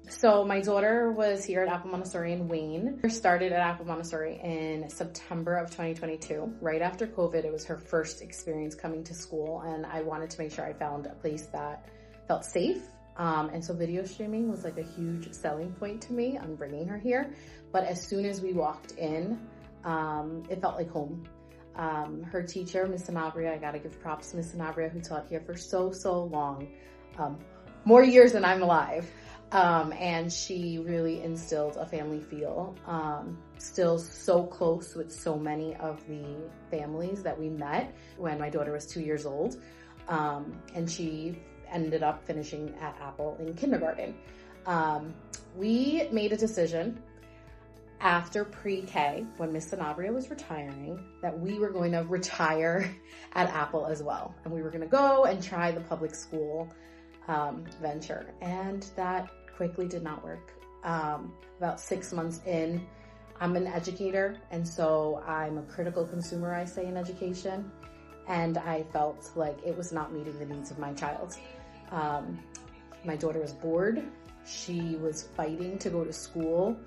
So my daughter was here at Apple Montessori in Wayne. She started at Apple Montessori in September of 2022. Right after COVID, it was her first experience coming to school, and I wanted to make sure I found a place that felt safe. And so video streaming was like a huge selling point to me on bringing her here. But as soon as we walked in, it felt like home. Her teacher, Miss Sanabria, I gotta give props to Miss Sanabria, who taught here for so long, more years than I'm alive. And she really instilled a family feel. Still so close with so many of the families that we met when my daughter was 2 years old. And she ended up finishing at Apple in kindergarten. We made a decision after pre-K, when Miss Sanabria was retiring, that we were going to retire at Apple as well. And we were going to go and try the public school venture. And that quickly did not work. About 6 months in, I'm an educator, and so I'm a critical consumer, I say, in education. And I felt like it was not meeting the needs of my child. My daughter was bored. She was fighting to go to school.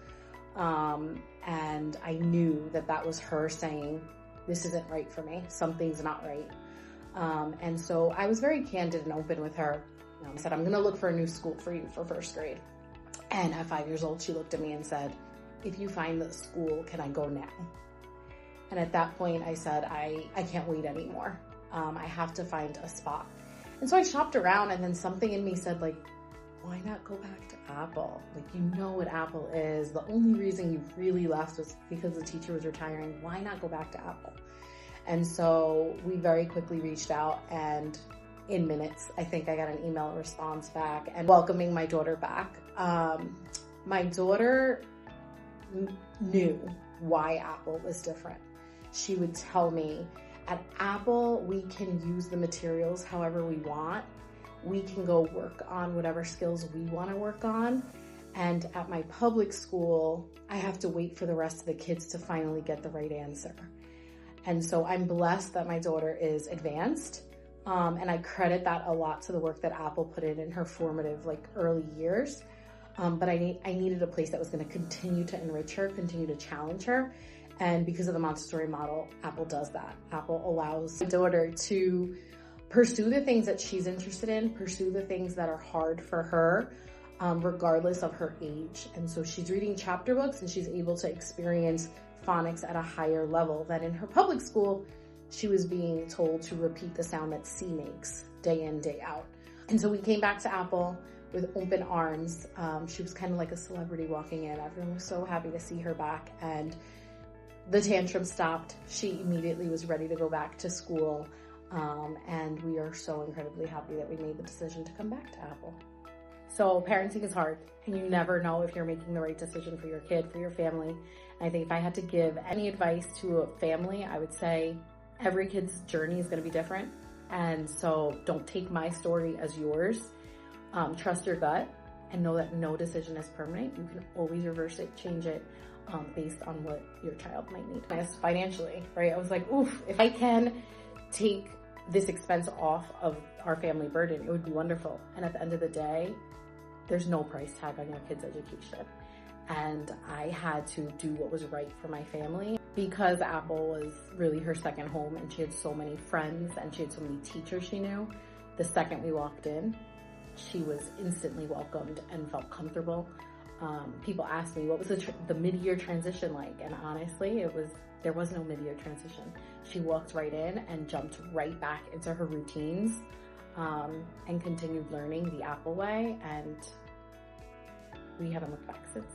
And I knew that that was her saying, this isn't right for me. Something's not right. And so I was very candid and open with her. I said, I'm going to look for a new school for you for first grade. And at 5 years old, she looked at me and said, if you find the school, can I go now? And at that point I said, I can't wait anymore. I have to find a spot. And so I shopped around, and then something in me said, like, why not go back to Apple? Like, you know what Apple is. The only reason you really left was because the teacher was retiring. Why not go back to Apple? And so we very quickly reached out, and in minutes, I think I got an email response back and welcoming my daughter back. My daughter knew why Apple was different. She would tell me, at Apple, we can use the materials however we want. We can go work on whatever skills we want to work on. And at my public school, I have to wait for the rest of the kids to finally get the right answer. And so I'm blessed that my daughter is advanced. And I credit that a lot to the work that Apple put in her formative, like, early years. But I needed a place that was going to continue to enrich her, continue to challenge her. And because of the Montessori model, Apple does that. Apple allows my daughter to pursue the things that she's interested in, pursue the things that are hard for her, regardless of her age. And so she's reading chapter books, and she's able to experience phonics at a higher level than in her public school. She was being told to repeat the sound that C makes day in, day out. And so we came back to Apple with open arms. She was kind of like a celebrity walking in. Everyone was so happy to see her back, and the tantrum stopped. She immediately was ready to go back to school. And we are so incredibly happy that we made the decision to come back to Apple. So parenting is hard, and you never know if you're making the right decision for your kid, for your family. And I think if I had to give any advice to a family, I would say every kid's journey is going to be different. And so don't take my story as yours. Trust your gut and know that no decision is permanent. You can always reverse it, change it, based on what your child might need. As financially, right? I was like, oof, if I can take this expense off of our family burden, it would be wonderful. And at the end of the day, there's no price tag on your kid's education. And I had to do what was right for my family, because Apple was really her second home, and she had so many friends and she had so many teachers she knew. The second we walked in, she was instantly welcomed and felt comfortable. People asked me, what was the mid-year transition like? And honestly, there was no mid-year transition. She walked right in and jumped right back into her routines, and continued learning the Apple way. And we haven't looked back since.